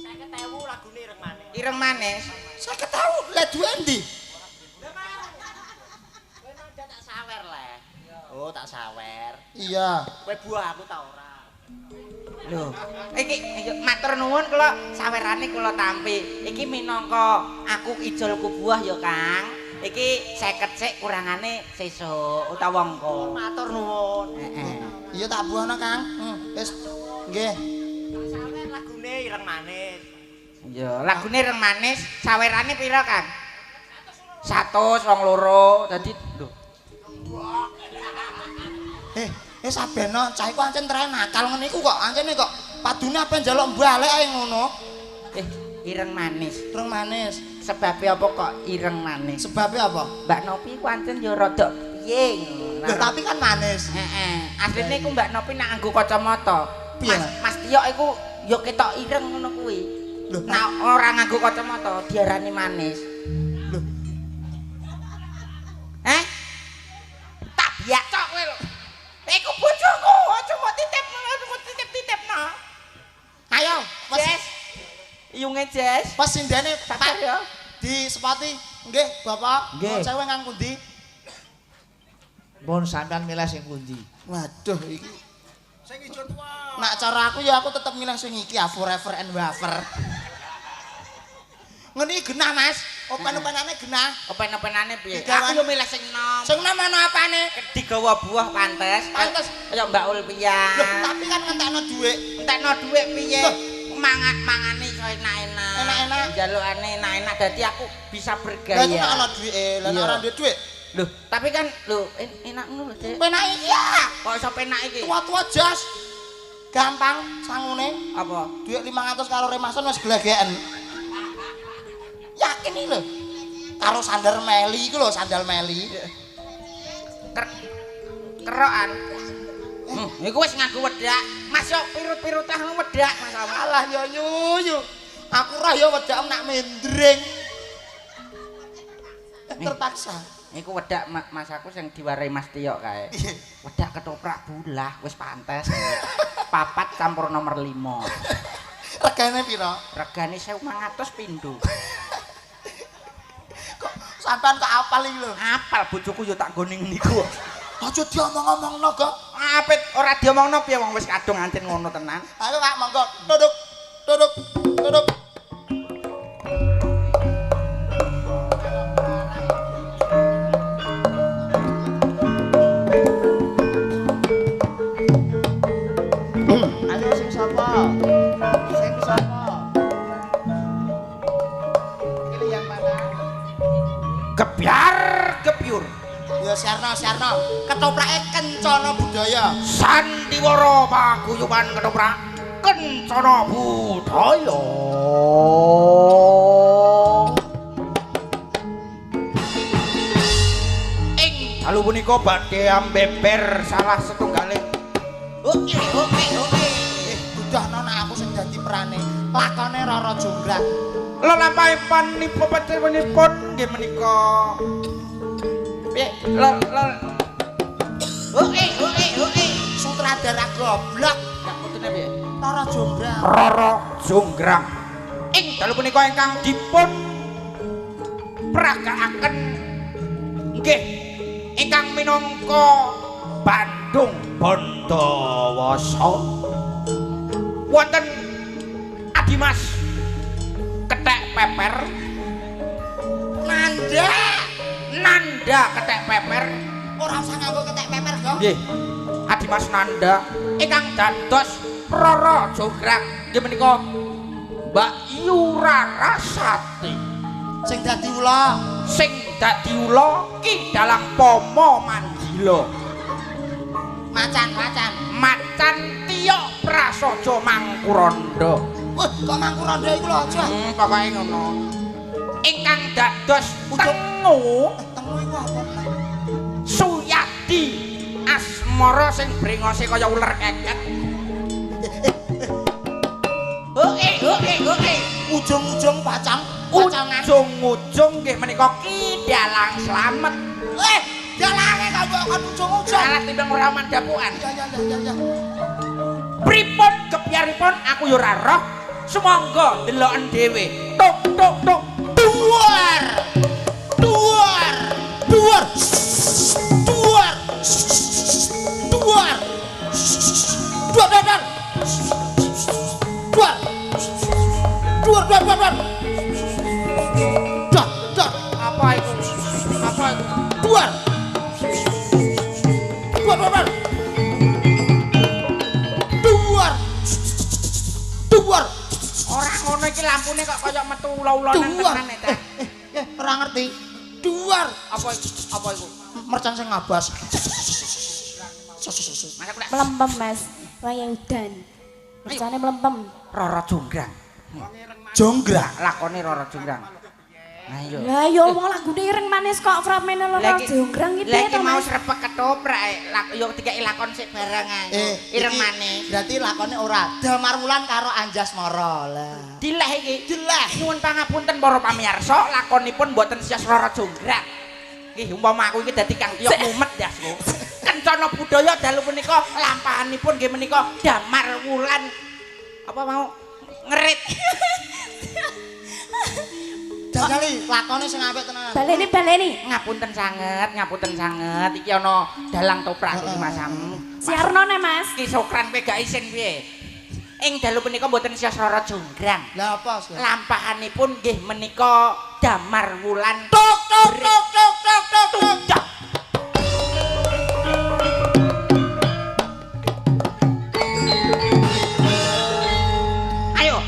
50.000 lagune ireng maneh. Ireng manis. Saya tahu le duwe endi? Kowe nanda tak sawer le. Oh, tak sawer. Iya. Kowe buah aku ta ora? Lho, iki matur nuwun kula sawerane kula tampi. Iki minangka aku ijolku buah ya, Kang. Iki 50 sik kurangane sesuk utawa engko. Matur nuwun. Heeh. Iya tak buahno, Kang. Wis nggih. Sawer lagune ireng manis. Ya, lagune reng manis, sawerane pira, Kang? 100 wong loro. Dadi lho. Sabeno cah iku ancen tren nakal ngene iku kok ancene kok padune apa njaluk balik ae ngono. Ireng manis. Ireng manis. Sebabe apa kok ireng manis? Sebabe apa? Mbak Nopi ku ancen ya rada piye ngono. Lho tapi kan manis. Heeh. Asline iku Mbak Nopi nak nganggo kacamata. Piye? Mas Tio iku ya ketok ireng ngono kuwi. Lho, Nah, ora nganggo kacamata diarani manis. Lho. Tak biacok kowe lho. iyunge Jes. Pas sindene Sabar ya. di sepati. Nggih, Bapak. Nggih. Cewek ngang pundi? Pun sampean milih sing pundi? Waduh iki. Sing ijo tua. Nak cara aku ya aku tetep milih sing iki ya forever and wafer. Ngene iki genah, Mas. Open-openane genah. Open-openane piye? Digawan. Aku yo milih sing nom. Sing nom ana apane? Digawa buah pantes. Pantes. Kaya Mbak Ulpian. Loh, tapi kan ngentekno dhuwit. Entekno dhuwit piye? Loh. Mangane iso enak-enak. Enak-enak. Jalukane enak-enak dadi aku bisa Lah bergaya. iku nek ana dhuwite, lah nek Iya. ora duwe dhuwit. Loh, tapi kan lho enak ngono lho, Dik. Penak iki ya. Kok iso penak iki? Tua-tua jas. Gampang sangune. Apa? Dhuwit 500 karo remason wis glegeken. Yakin iki lho. Karo sandal meli iku lho, sandal meli. Kerokan. Iku wis nganggo wedak. Mas yo pirut-pirutah wedak Mas. Alah yo yuyu. Aku ora yo wedak nak mendring. Terpaksa. Iku wedak Mas aku sing diwarai Mas Tio kae. Wedak ketoprak bulah wis pantes. Papat campur nomor 5. Regane piro? Regane 1.500 pindho. Kok sampean kok apal iki lho? Apal bojoku yo tak nggo ning niku. Aja diomong-omongno kok. Apit ora diomongno piye wong wis kadung ancen ngono tenan. Ayo Pak, monggo. Duduk. Duduk. Duduk. Ayo sing sapa? Sing sapa? Pilih yang mana? Gebyar gebyur. Ya Sarno, Sarno. Ketoprake kencana budaya. Sandiwara paguyuban ketoprak kencana budaya. Ing dalu punika badhe ambeber salah setunggaling. Oke. Udah nona aku sing dadi perane. Lakone Rara Jonggrang. Lelampaipun nipun panjenenganipun nggih menika. Piye? Oke. Sutradara goblok. Nek mutune piye? Rara Jonggrang. Rara Jonggrang. Ing dalu punika ingkang dipun pragakaken nggih ingkang minangka Bandung Bandawasa. Wonten Adimas Kethek Peper. Nanda Kethek Peper. Ora usah nganggo ketek peper, Gong. Nggih. Adimas Nanda ingkang dados Rara Jonggrang nggih menika Mbak Yurarasati Sing dadi ula. sing dadi ula Ki Dalang Pomo Manjila Macan Tiyok Prasaja Mangkuranda. Wah, kok Mangkuranda iku lho aja. Pokoke ngono. Ingkang dados Tengu Tengu iku apa? Suyadi Asmara sing brengose kaya uler keket. Oke. Ujung-ujung pacang. Pacangan. Ujung-ujung nggih menika Ki Dalang Slamet. Dalange kanggo kon ujung-ujung. Alat timbang ora mandapukan. Ya. Pripun kebyaripun aku yo ora roh. Sumangga deloken dhewe. Tuk. Duar. Dar. Apa itu? Duar. Ora ngono iki lampune kok kaya metu ula-ulanan Duar. tenan ta. Ora ngerti. Duar. Apa iku? Mercon sing ngabas. Mas aku lek Melempem, Mas. Wayah udan. Mercane melempem. Rara Jonggrang. Jonggrang. Lakone Rara Jonggrang. Nah iya. Lah ya wong lagune ireng manis kok fragmene Rara Jonggrang iki piye Lek to, mau Mas? srepek ketoprak yo dikeki lakon sik bareng ae. Ireng iki manis. Berarti lakone ora Damar Wulan karo Anjasmara. Lah. Dileh iki. Dileh. Nyuwun pangapunten para pamirsa, lakonipun mboten sias Rara Jonggrang. Nggih umpama aku iki dadi Kang Tiyok mumet dasku. Kencana budaya dalu punika lampahanipun nggih menika Damar Wulan. Apa mau ngerit. Jajali lakone sing apik tenan. Baleni. Ngapunten sanget. Iki ana dalang toprak iki Mas Sam. Siarnone Mas. Ki sokran pe gak isin piye? Ing dalu punika mboten siyos rara jonggrang. Lah apa sih? Lampahanipun nggih menika damar wulan. Tok. Ayo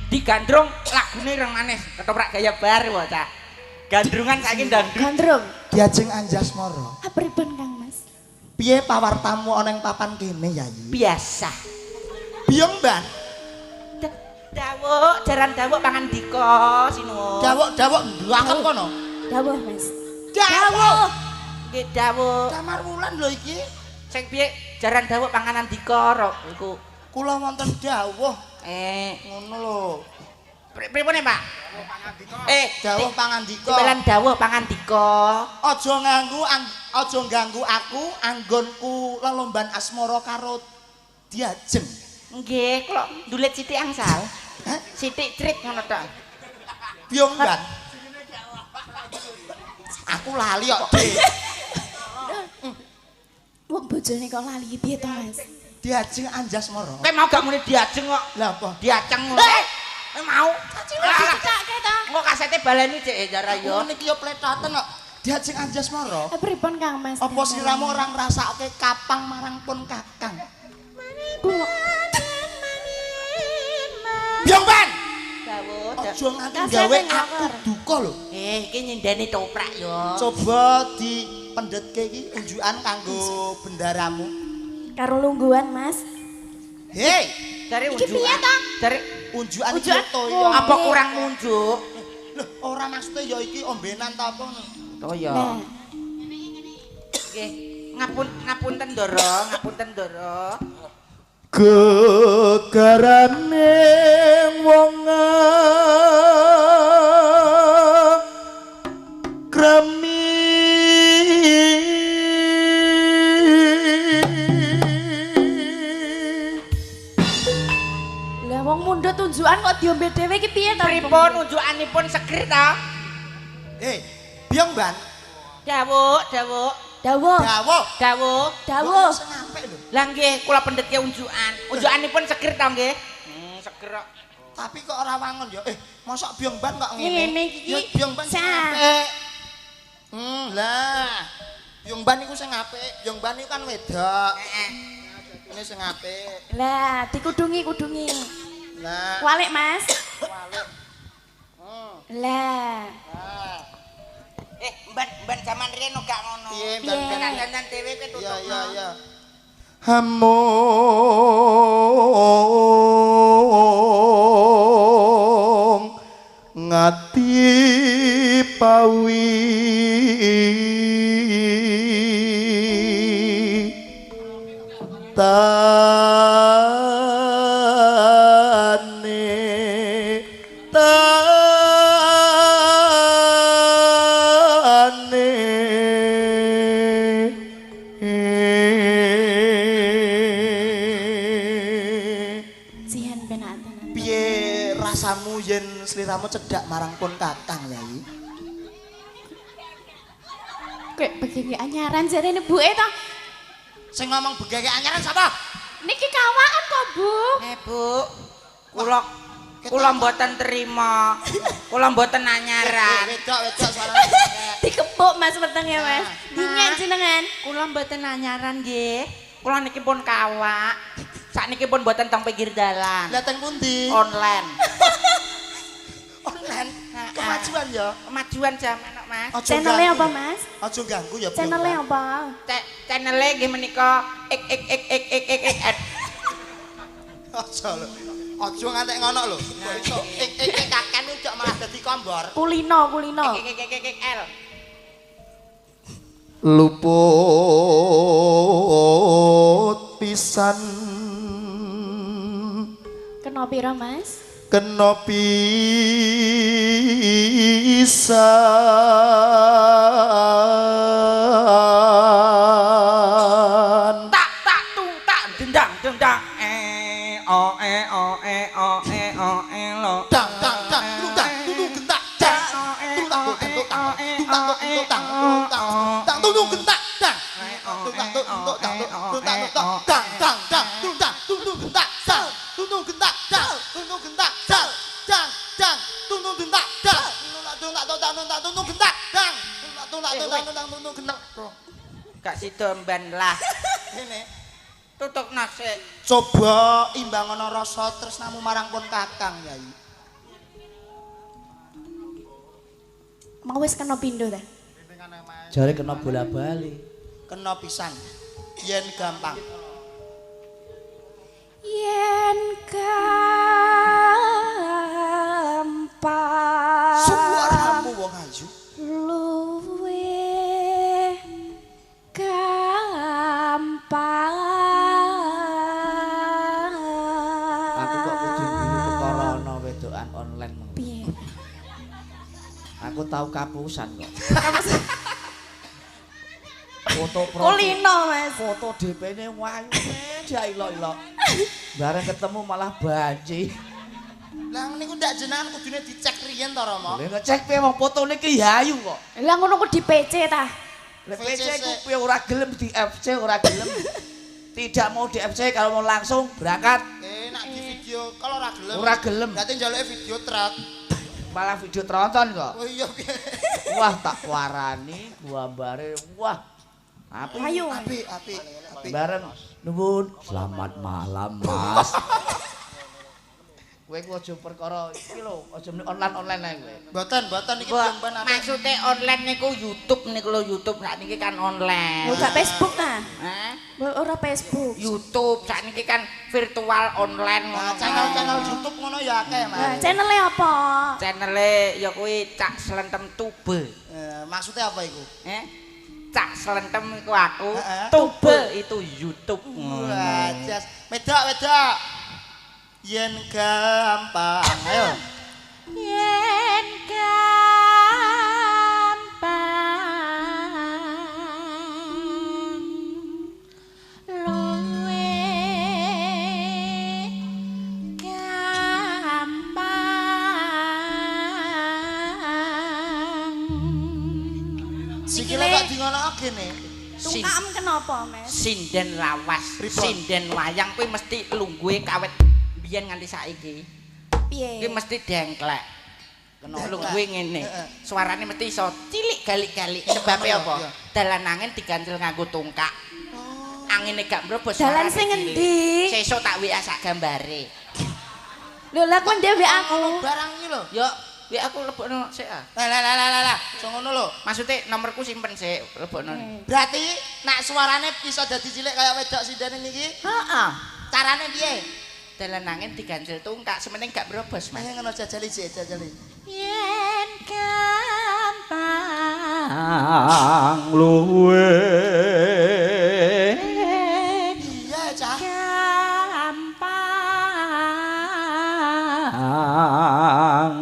digandrung lagune reng manis ketoprak gaya baru bocah. Gandrungan saiki dangdut. Gandrung. Diajeng Anjasmara. Pripun Kang Mas? Piye pawartamu ana ing papan kene, Yayi? Biasa. Biyong, Mbak. Dawuk, jaran dawuk pangandika sinuwun. Dawuk ndlaken kono. Dawuh Mas. Dawuk. Nggih dawuk. Damar wulan lho iki. Sing piye jaran dawuk pangandika ro iku. Kula wonten dawuh. Ngono lho. Pripun Pak? Dawuh pangandika. Timbalan dawuh pangandika. Aja ganggu aku anggonku lelomban asmara karo Diajeng. Nggih, kula ndulit sithik angsal. Sithik trik ngono tok. Biyong, Mbak. Aku lali kok, Dik. Wong bojone kok lali piye to Mas? Diajeng Anjasmara. Kowe mau gak muni diajeng kok. Lah apa? Diaceng ngono. Kowe mau? Dicake ta? Engko kasete baleni cek jara yo. Ngene iki yo pletaten kok. Diajeng Anjasmara. Pripun Kang Mas? Apa siramu ora ngrasakake kapang marang pun Kakang? Kula Biyong, Ban. Dawuh. Aja nganti gawe aku duka lho. Iki nyindeni toprak yo. Coba dipendhetke iki unjukan kanggo bendaramu. karo lungguhan Mas. Hei, Dari Iki piye to? Dari unjukan iki Unjukan? to ya. apa kurang munjuk? Lho, ora maksude ya iki ombenan ta apa ngono. Oh ya. Nah, Nggih, ngapunten Ndara, ngapunten Ndara. Gegarane wong kremi lah wong mundhut tunjukan kok diombe dhewe iki piye to? Pripun unjukanipun seger ta? Biyong Ban, Dawuh. Dawuh. Dawuh. Sing apik lho. Lah nggih, kula pendhetke unjukan. Unjukanipun seger ta nggih? Seger kok. Tapi kok ora wangun ya. Mosok Biyong Ban kok ngene. Ngene iki. Ya Biyong Ban sing Sa- apik. Lah. Biyong Ban iku sing apik. Biyong Ban iku kan wedok. Ini sing apik. Lah, dikudungi. Lah. Walik Mas. Walik. Lah, Mbak zaman riyen gak ngono. Piye Piye? Ban? Dandan dhewe kuwi tutuk. Ya. Hamung ngati pawi jihan penatan. piye rasamu yen sliramu cedak marang pun Kakang Yai? Kayak begini anyaran jarene buke to. Sing ngomong begeke anyaran sapa? Niki kawakan kok, Bu. Bu, kula mboten terima. Kula mboten anyaran. Wedok suarane. Dikepuk Mas wetenge Mas. Dingin jenengan. Kula mboten anyaran nggih. Kula niki pun kawak. Sakniki pun mboten teng pinggir dalan. Lah teng pundi? Online. Online. Kemajuan ya. Kemajuan zaman kok, Mas. Aja Channelnya ganggu. apa, Mas? Aja ganggu ya. Channelnya apa? Channel nggih menika ek. Aja lho. Aja ngantek ngono lho. Kok iso kaken ujak malah dadi kombor. Kulino. L. Luput pisan Kena pira, Mas? kena pisan Tak tung tak dendang lo. dang duduk gentak dang tang tung tung gentak dang tung tang tung tung tang tung tang tung dang dang dang tung tang tung tung gentak dang tung tung gentak dang tung tung gentak dang dang dang tung tung gentak dang tung tak tung tung gentak dang tung tak tung tung gentak Gak sida mben lah. ngene Tutuk nasi. coba imbangono rasa tresnamu marang pun kakang Yai. Mau wis kena pindho ta? Jare kena bola-bali. Kena pisan yen gampang Yen gampang suaramu wong ayu luwih gampang Aku kok kudu biru perkara ana wedokan online mengko. piye? Aku tahu kapusan kok. Foto Kulino Mas. foto DP-ne wayu dia ilok-ilok. Bareng ketemu malah banci. lah niku ndak jenengan kudune dicek riyen to Rama Lha ngecek piye wong fotone ki ayu kok. Lah ngono ku di PC ta? Lha PC ku piye ora gelem di FC ora gelem. Tidak mau di FC kalau mau langsung berangkat nak di video kalau ora gelem ora gelem. berarti njaluke video truk Malah video tronton kok. oh iya piye Wah tak warani gambare wah. Apa Ayo. apik bareng nuwun selamat malam Mas. Kowe ku aja perkara iki lho, aja online ae kowe. mboten iki Mbok, ben apa maksude online niku YouTube niku lho YouTube sakniki kan online. Lho gak Facebook ta? Hah? Ora Facebook. YouTube sakniki kan virtual online ngono. channel YouTube ngono ya akeh Nah, Mas channel apa? Channele ya kuwi Cak Slentem Tube. maksudnya apa iku Cak Slentem iku aku, Heeh. Tube itu YouTube. wah jas wedok yen gampang ayo Yen gampang luwih gampang sikile kok di ngono kene Sin- Tungkam kenapa, Mas? Sinden lawas, Pripun? sinden wayang kuwi mesti lungguhe kawet biyen nganti saiki. Piye? Kuwi mesti dengklek. Kena lungguhe ngene. Heeh. Suarane mesti iso cilik galik-galik. Sebabe iya, apa? iya. Dalan angin diganjel nganggo tungkak. Angine gak mrobos. Dalan suarane sing cilik. endi? Sesuk tak WA sak gambare. Lho lah kon dhewe aku. barang iki lho Yo, WA aku lebokno sik ah. lah so ngono lho Maksude nomorku simpen sik, lebokno. berarti nak suarane bisa dadi cilik kaya wedok sindene niki Heeh. carane piye Dalan angin diganjel tungkak, sementing gak berobos, Mas. ayo ngono jajali sik jajali Yen gampang Ang luwe iya cah gampang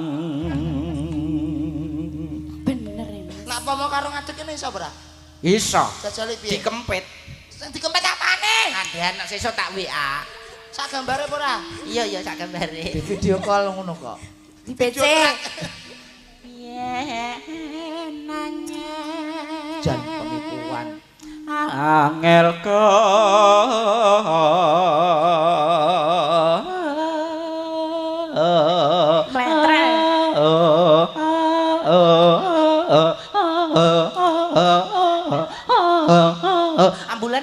bener ini. nak apa mau karo ngadeg kene iso ora Iso. jajali piye Dikempit. sing dikempet apane Ada anak sesuk tak WA. sak gambare apa ora Iya sak gambare. Di video call ngono kok. Di PC. Jan penipuan. angel ke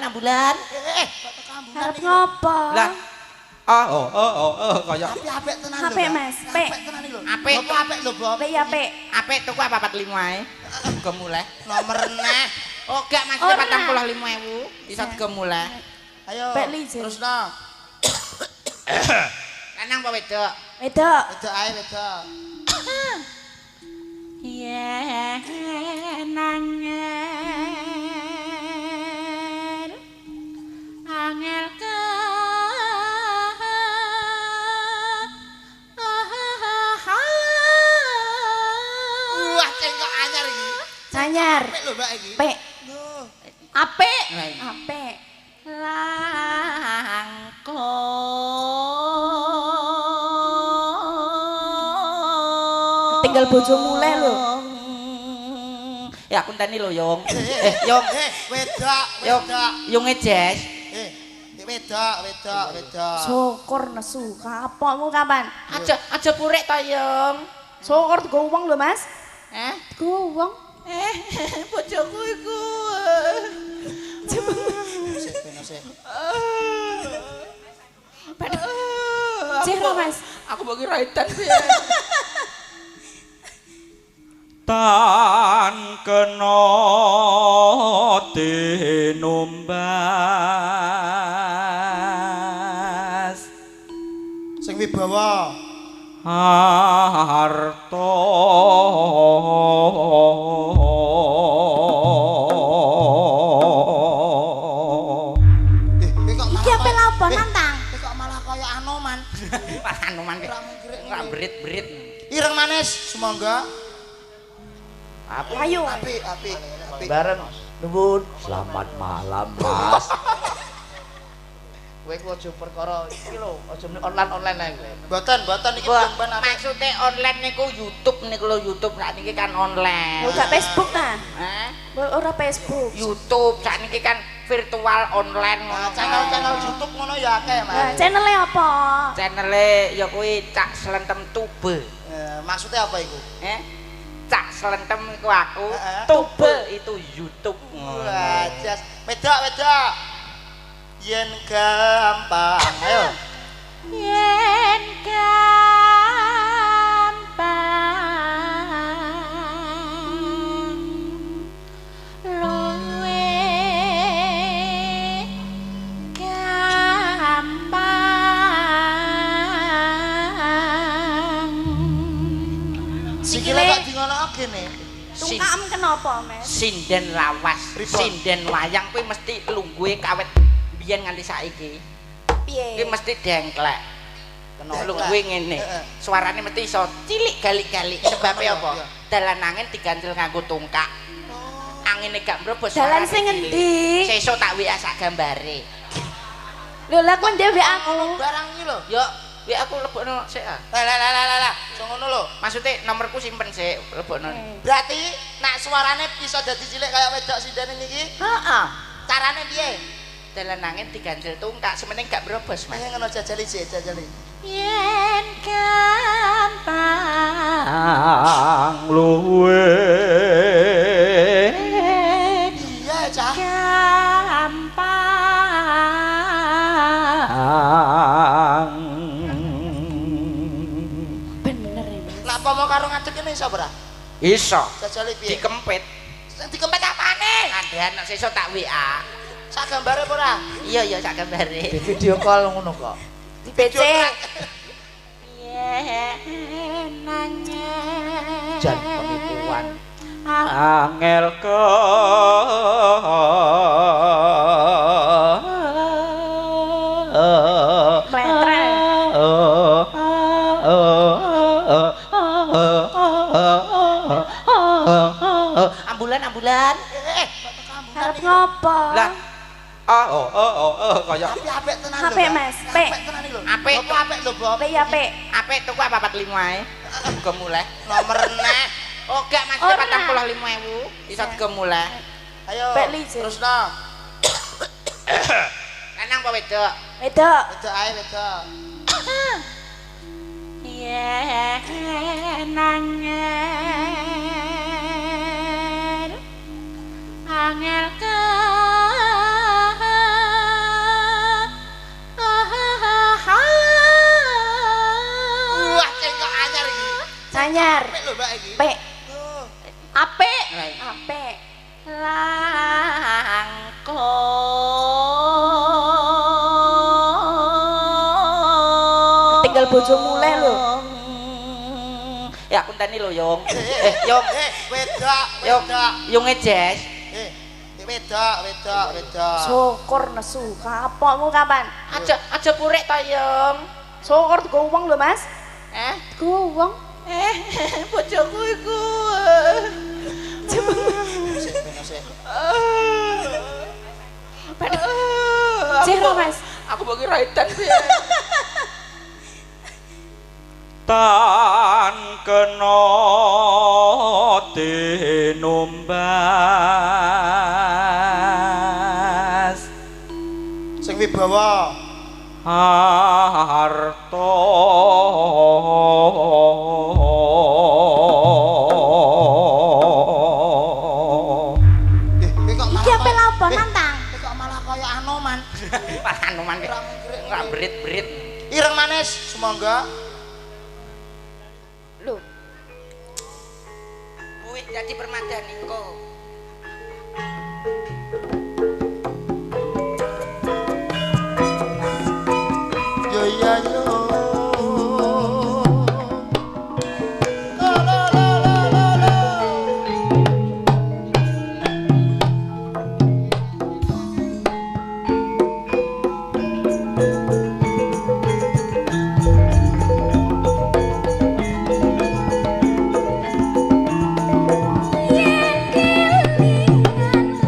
Ambulan. Harap ngopo? Lah. Kaya apik tenan lho Apik, Mbak. Mas. Apik. Apik tenan iki lho Apik. Apa apik lho Bob Apik ya apik. Apik tuku apa 45 ae. Muga muleh. nomor neh Oh, gak Ora. maksudnya 45.000 bisa diga muleh. ayo Pek lijin. terus no Lanang apa wedok? Wedok. wedok ae wedok Yen angel ke wah cengkok anyar iki Anyar. apik lho Mbak iki Pek. Loh. Apik. Nah, iki. Apik. Langkung. Tinggal bojo mulai lho. Ya aku tani lho, Yung. Yung. Wedok, Yung. wedok. Yung ngejes. Wedok. Syukur nesu kapokmu kapan? Aja purek ta, Yung. Syukur digo wong lho, Mas. Digo wong. Bojoku iku. Ciro, Mas. Aku bagi raitan piye. tan kena tinumbas Sing wibawa. harta Iki ape lapo nantang? Kok malah kaya Anoman. Anoman ora berit-berit. Ireng manis, semangga. Ayo. Api. Bareng nuwun. Selamat malam, Mas. Kowe ku aja perkara iki lho, aja online ae kowe. Mboten iki Wah, ben apa? maksudnya online niku YouTube niku lho, YouTube sakniki kan online. Lho gak Facebook ta? Hah? Ora Facebook. YouTube sakniki kan virtual online ngono. Channel YouTube ngono ya akeh, Nah, Mas. channel apa? Channele ya kuwi Cak Slentem Tube. Maksudnya apa iku? Cak Slentem iku aku, Heeh. Tube itu YouTube. Wah, jas. Wedok. Yen gampang. Ayo. Yen gampang luwe gampang Sikile kok di ngono kene. tungkam kenapa, Mas? Sinden lawas, Pripun? sinden wayang kuwi mesti lungguhe kawet biyen nganti saiki. Piye? Kuwi mesti dengklek. Dengklek. Lungguhe ngene. Heeh. Suarane mesti iso cilik galik-galik. Sebabe Iya, apa? iya. Dalan angin diganjel nganggo tungkak. Angine gak mrobos. Dalan suarane sing cilik. endi? Sesuk tak WA sak gambare. Lho lah kon dhewe aku. Barang iki lho. Yo, WA aku lebokno sik ah. Lah. Sing ngono lho. Maksudnya nomorku simpen sik, lebokno. Berarti nak suarane bisa dadi cilik kaya wedok sindene niki. Heeh. Carane piye? Dalan angin diganjel tungkak, sementing gak berobos, Mas. Ayo ngono jajali sik, jajali. Yen gampang ang luwe Iya, Cah. gampang bener ini. Napa mau karo ngadeg kene iso ora? Iso. Jajali piye? Dikempit. Sing dikempet apane? Ada anak sesuk tak WA. Sak gambare apa ora? Iya sak gambare. Di video call ngono kok. Di PC. Jan penipuan. angel ke Ambulan. Harap ngopo? Lah. kaya Apik tenan lho. Apik, Mas. Apik. Apik tenan iki lho. Apik. Apa apik lho, Bob? Apik ya, Apik. Apik tuku apa 45 ae. Digo mulai. Nomor neh. Oh, gak Mas, Ora. 45.000 iso digo mulai. Ayo. Apik licin. Terusno. Lanang apa wedok? Wedok. Wedok ae, wedok. Yen angel ke Wah, cengkok anyar iki. anyar Apik lho, Mbak iki. apik Oh. apik Right. apik langkung tinggal bojo mulai lho. Ya aku tani lho, Yung. Yung. Wedok, Yung. wedok. Yung ngejes. Wedok. Syukur nesu kapokmu kapan? Aja purek ta, Yung. Syukur digo wong lho, Mas. Digo wong. Bojoku iku. Ciro, Mas. Aku bagi raitan piye. tan kena tinumbas Wibawa. harta Iki apa apa nantang? Kok malah kaya Anoman. Anoman ora berit-berit. Ireng manis, semangga. Lho, Kuwi dadi permadani engko. Yo ya yo. yen kelingan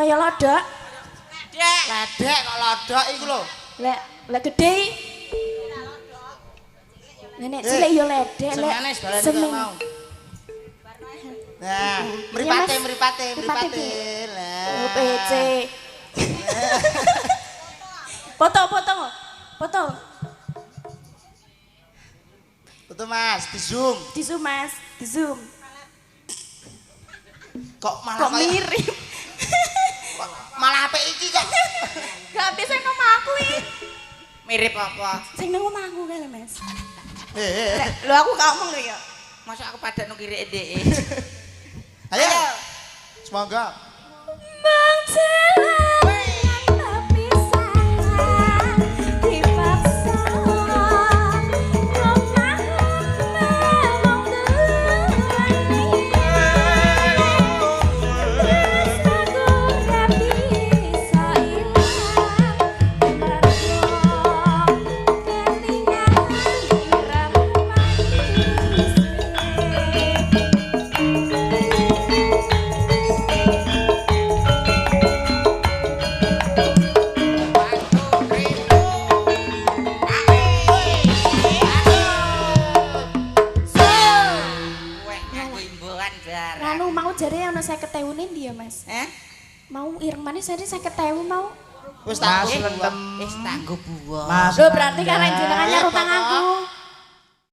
kaya lodok. Dek. Ledek kok lodok iku lho. Lek gede. Nenek cilik yo ledek, lek Semene sebalane semen. mau. Nah, Mas. mripate. Mripate. Lah. Oh, PC. Foto. Betul Mas, di zoom. Di zoom Mas, di zoom. Kok malah Kok kayak- mirip? malah apik iki kok. Gak bisa nang omah aku iki. Mirip apa? Sing nang omah aku kan Mas. Heh. Lho aku gak ngomong lho ya. Masa aku pada nukiri ndek. Ayo. Semoga. Weh, nganggo imbuhan bar. Ranu mau jare ana 50.000 ning ndi ya Mas? Mau irmane jare 50.000 mau. Wis tak Mas aku. lendem. Wis tanggo buah. Mas. Lho berarti karena jenengan nyaru Bapak. tanganku.